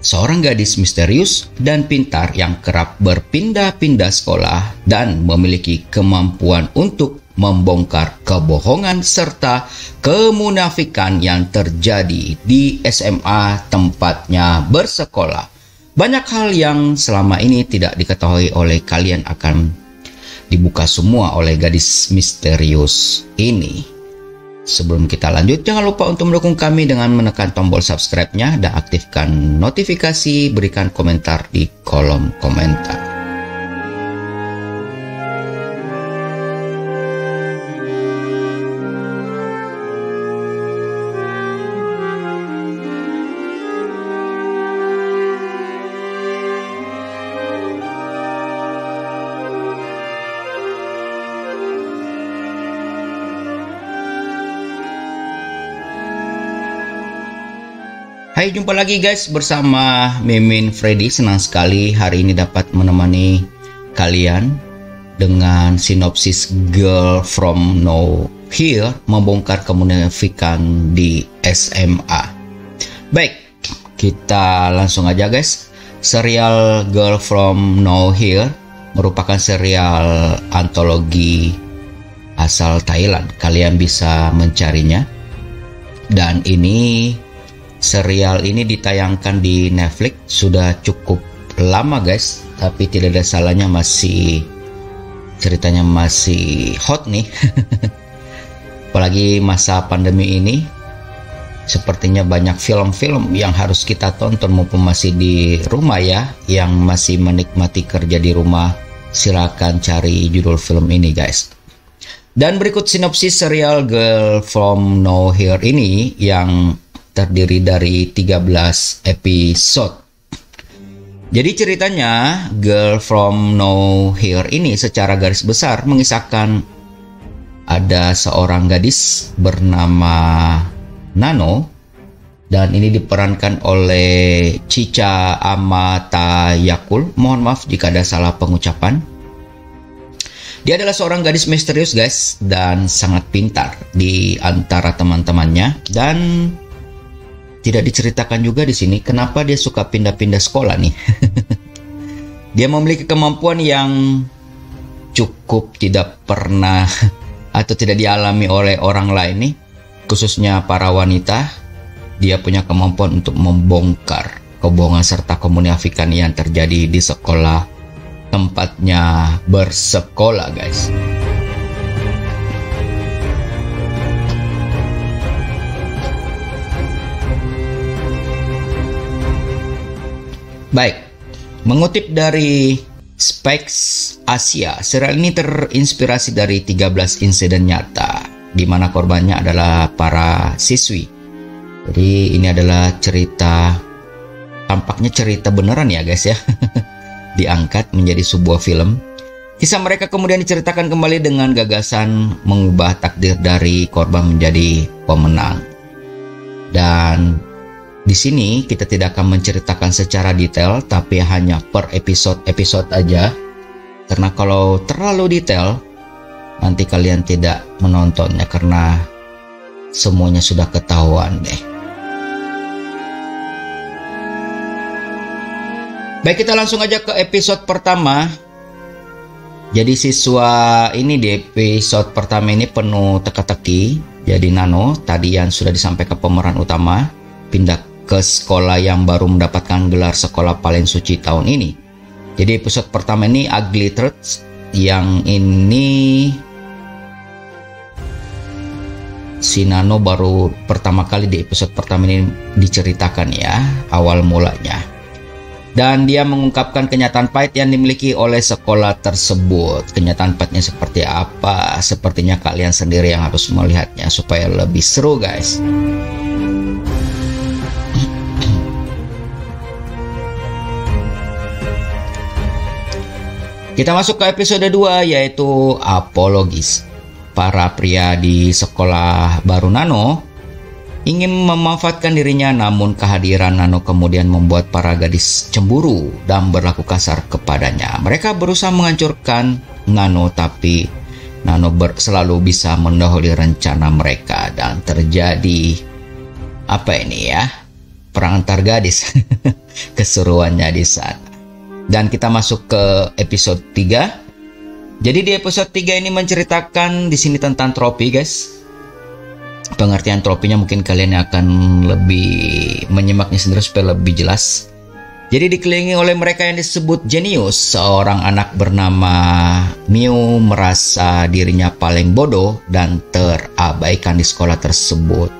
seorang gadis misterius dan pintar yang kerap berpindah-pindah sekolah dan memiliki kemampuan untuk membongkar kebohongan serta kemunafikan yang terjadi di SMA tempatnya bersekolah. Banyak hal yang selama ini tidak diketahui oleh kalian akan dibuka semua oleh gadis misterius ini. Sebelum kita lanjut, jangan lupa untuk mendukung kami dengan menekan tombol subscribe-nya dan aktifkan notifikasi, berikan komentar di kolom komentar. Hai, jumpa lagi guys bersama Mimin Freddy. Senang sekali hari ini dapat menemani kalian dengan sinopsis Girl From Nowhere membongkar kemunafikan di SMA. Baik, kita langsung aja guys. Serial Girl From Nowhere merupakan serial antologi asal Thailand. Kalian bisa mencarinya. Dan serial ini ditayangkan di Netflix sudah cukup lama guys, tapi tidak ada salahnya ceritanya masih hot nih. Apalagi masa pandemi ini, sepertinya banyak film-film yang harus kita tonton mumpung masih di rumah ya. Yang masih menikmati kerja di rumah, silakan cari judul film ini guys. Dan berikut sinopsis serial Girl From Nowhere ini yang terdiri dari 13 episode. Jadi ceritanya Girl From Nowhere ini secara garis besar mengisahkan ada seorang gadis bernama Nano, dan ini diperankan oleh Cica Amatayakul. Mohon maaf jika ada salah pengucapan. Dia adalah seorang gadis misterius guys dan sangat pintar di antara teman-temannya, dan tidak diceritakan juga di sini kenapa dia suka pindah-pindah sekolah nih. Dia memiliki kemampuan yang cukup tidak pernah atau tidak dialami oleh orang lain nih, khususnya para wanita. Dia punya kemampuan untuk membongkar kebohongan serta kemunafikan yang terjadi di sekolah tempatnya bersekolah guys. Baik, mengutip dari Specs Asia, serial ini terinspirasi dari 13 insiden nyata di mana korbannya adalah para siswi. Jadi ini adalah tampaknya cerita beneran ya guys ya. Diangkat menjadi sebuah film. Kisah mereka kemudian diceritakan kembali dengan gagasan mengubah takdir dari korban menjadi pemenang. Dan di sini kita tidak akan menceritakan secara detail, tapi hanya per episode aja. Karena kalau terlalu detail, nanti kalian tidak menontonnya karena semuanya sudah ketahuan deh. Baik, kita langsung aja ke episode pertama. Jadi siswa ini di episode pertama ini penuh teka-teki. Jadi Nano, tadi yang sudah disampaikan pemeran utama, pindah ke sekolah yang baru mendapatkan gelar sekolah paling suci tahun ini. Jadi episode pertama ini Ugly Truth, yang ini si Nano baru pertama kali di episode pertama ini diceritakan ya awal mulanya. Dan dia mengungkapkan kenyataan pahit yang dimiliki oleh sekolah tersebut. Kenyataan pahitnya seperti apa? Sepertinya kalian sendiri yang harus melihatnya supaya lebih seru guys. Kita masuk ke episode 2 yaitu Apologis. Para pria di sekolah baru Nano ingin memanfaatkan dirinya, namun kehadiran Nano kemudian membuat para gadis cemburu dan berlaku kasar kepadanya. Mereka berusaha menghancurkan Nano, tapi Nano selalu bisa mendahului rencana mereka dan terjadi apa ini ya? perang antar gadis. Keseruannya di sana. Dan kita masuk ke episode 3. Jadi di episode 3 ini menceritakan di sini tentang tropi, guys. Pengertian tropinya mungkin kalian akan lebih menyimaknya sendiri supaya lebih jelas. Jadi dikelilingi oleh mereka yang disebut jenius. Seorang anak bernama Miu merasa dirinya paling bodoh dan terabaikan di sekolah tersebut.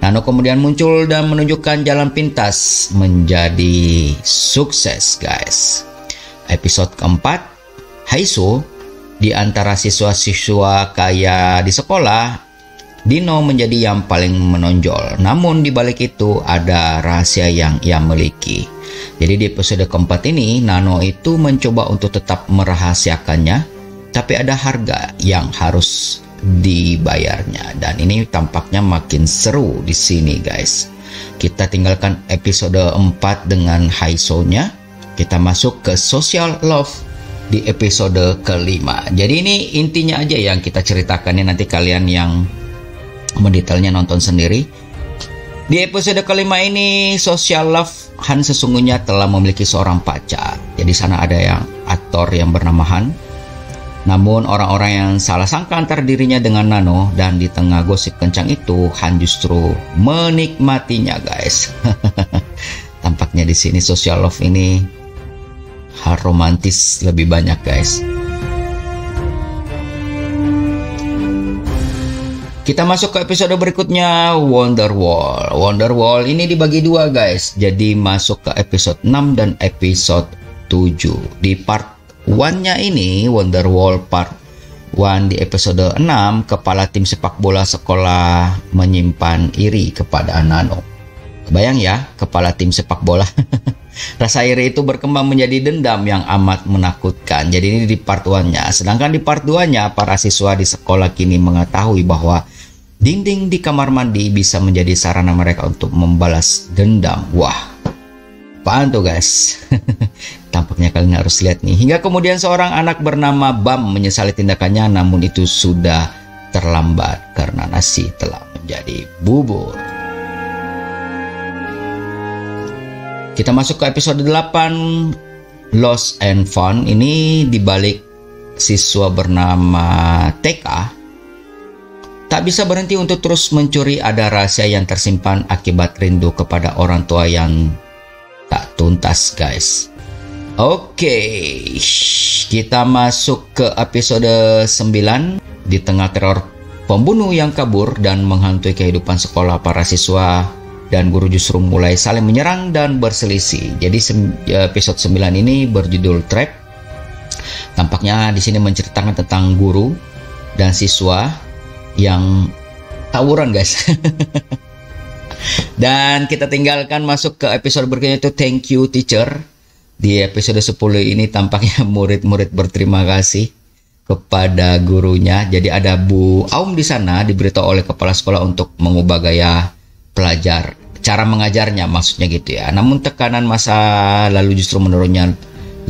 Nano kemudian muncul dan menunjukkan jalan pintas menjadi sukses, guys. Episode keempat, Haiso, di antara siswa-siswa kaya di sekolah, Dino menjadi yang paling menonjol. Namun di balik itu ada rahasia yang ia miliki. Jadi di episode keempat ini, Nano itu mencoba untuk tetap merahasiakannya, tapi ada harga yang harus dibayarnya. Dan ini tampaknya makin seru di sini, guys. Kita tinggalkan episode 4 dengan Haiso-nya. Kita masuk ke social love di episode kelima. Jadi ini intinya aja yang kita ceritakan, nanti kalian yang mendetailnya nonton sendiri. Di episode kelima ini, social love, Han sesungguhnya telah memiliki seorang pacar. Jadi sana ada yang aktor yang bernama Han. Namun orang-orang yang salah sangka antara dirinya dengan Nano, dan di tengah gosip kencang itu Han justru menikmatinya, guys. Tampaknya di sini social love ini hal romantis lebih banyak, guys. Kita masuk ke episode berikutnya, Wonderwall. Wonderwall ini dibagi dua, guys. Jadi masuk ke episode 6 dan episode 7. Di part 1-nya ini, Wonderwall part 1 di episode 6, kepala tim sepak bola sekolah menyimpan iri kepada Nano. Kebayang ya, kepala tim sepak bola. Rasa iri itu berkembang menjadi dendam yang amat menakutkan. Jadi ini di part 1-nya. Sedangkan di part 2-nya, para siswa di sekolah kini mengetahui bahwa dinding di kamar mandi bisa menjadi sarana mereka untuk membalas dendam. Wah, apaan tuh, guys? Tampaknya kalian harus lihat nih. Hingga kemudian seorang anak bernama Bam menyesali tindakannya, namun itu sudah terlambat karena nasi telah menjadi bubur. Kita masuk ke episode 8, Lost and Found. Ini dibalik siswa bernama TK tak bisa berhenti untuk terus mencuri. Ada rahasia yang tersimpan akibat rindu kepada orang tua yang tak tuntas, guys. Oke, kita masuk ke episode 9. Di tengah teror pembunuh yang kabur dan menghantui kehidupan sekolah, para siswa dan guru justru mulai saling menyerang dan berselisih. Jadi episode 9 ini berjudul Trap. Tampaknya di sini menceritakan tentang guru dan siswa yang tawuran, guys. Dan kita tinggalkan masuk ke episode berikutnya, itu Thank You Teacher. Di episode 10 ini tampaknya murid-murid berterima kasih kepada gurunya. Jadi ada Bu Aum di sana diberitahu oleh kepala sekolah untuk mengubah gaya pelajar, cara mengajarnya maksudnya gitu ya. Namun tekanan masa lalu justru menurunnya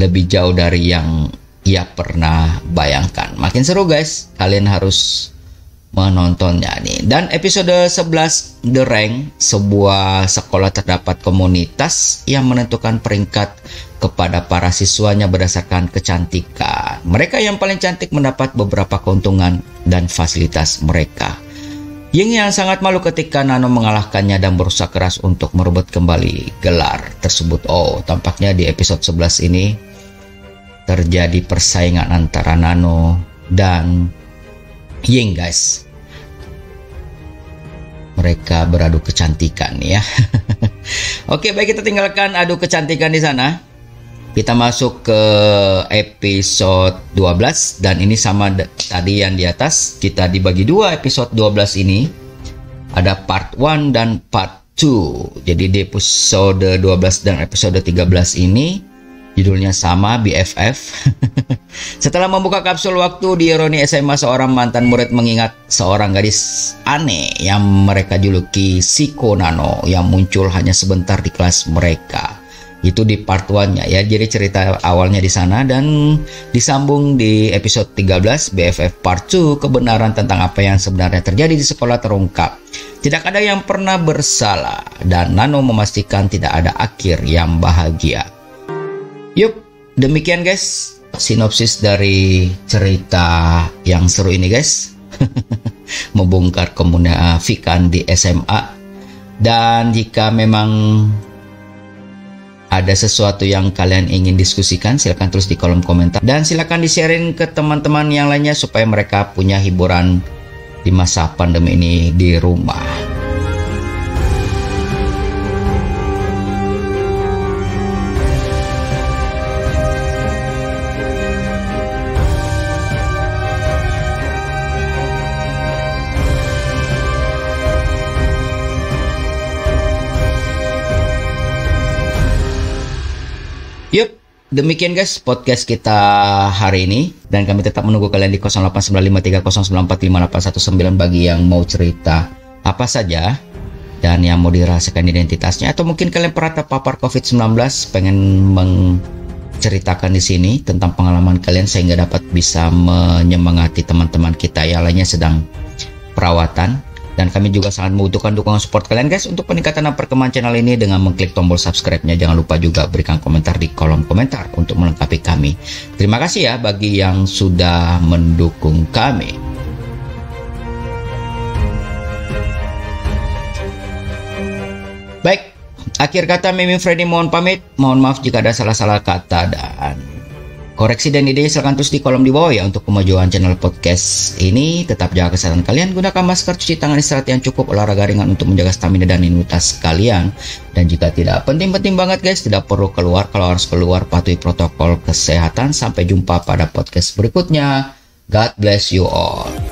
lebih jauh dari yang ia pernah bayangkan. Makin seru, guys. Kalian harus menontonnya nih. Dan episode 11, The Rank, sebuah sekolah terdapat komunitas yang menentukan peringkat kepada para siswanya berdasarkan kecantikan. Mereka yang paling cantik mendapat beberapa keuntungan dan fasilitas mereka. Ying yang sangat malu ketika Nano mengalahkannya dan berusaha keras untuk merebut kembali gelar tersebut. Oh, tampaknya di episode 11 ini terjadi persaingan antara Nano dan Ying, guys. Mereka beradu kecantikan ya. Oke, baik, kita tinggalkan adu kecantikan di sana. Kita masuk ke episode 12 dan ini sama tadi yang di atas. Kita dibagi dua episode 12 ini. Ada part 1 dan part 2. Jadi di episode 12 dan episode 13 ini judulnya sama, BFF. Setelah membuka kapsul waktu di Ironi SMA, seorang mantan murid mengingat seorang gadis aneh yang mereka juluki Shiko Nano yang muncul hanya sebentar di kelas mereka. Itu di part 1-nya ya. Jadi cerita awalnya di sana dan disambung di episode 13 BFF part 2. Kebenaran tentang apa yang sebenarnya terjadi di sekolah terungkap. Tidak ada yang pernah bersalah, dan Nano memastikan tidak ada akhir yang bahagia. Yup, demikian guys, sinopsis dari cerita yang seru ini guys. Membongkar kemunafikan di SMA. Dan jika memang ada sesuatu yang kalian ingin diskusikan, silakan tulis di kolom komentar. Dan silakan di-sharing ke teman-teman yang lainnya supaya mereka punya hiburan di masa pandemi ini di rumah. Yup, demikian guys podcast kita hari ini. Dan kami tetap menunggu kalian di 089530945819 bagi yang mau cerita apa saja dan yang mau dirahasiakan identitasnya, atau mungkin kalian pernah terpapar COVID-19 pengen menceritakan di sini tentang pengalaman kalian sehingga dapat bisa menyemangati teman-teman kita yang lainnya sedang perawatan. Dan kami juga sangat membutuhkan dukungan support kalian guys untuk peningkatan dan perkembangan channel ini dengan mengklik tombol subscribe-nya. Jangan lupa juga berikan komentar di kolom komentar untuk melengkapi kami. Terima kasih ya bagi yang sudah mendukung kami. Baik, akhir kata Mimin Freddy mohon pamit. Mohon maaf jika ada salah-salah kata dan koreksi dan ide silahkan tulis di kolom di bawah ya untuk kemajuan channel podcast ini. Tetap jaga kesehatan kalian, gunakan masker, cuci tangan, istirahat yang cukup, olahraga ringan untuk menjaga stamina dan imunitas kalian. Dan jika tidak penting-penting banget guys, tidak perlu keluar. Kalau harus keluar, patuhi protokol kesehatan. Sampai jumpa pada podcast berikutnya. God bless you all.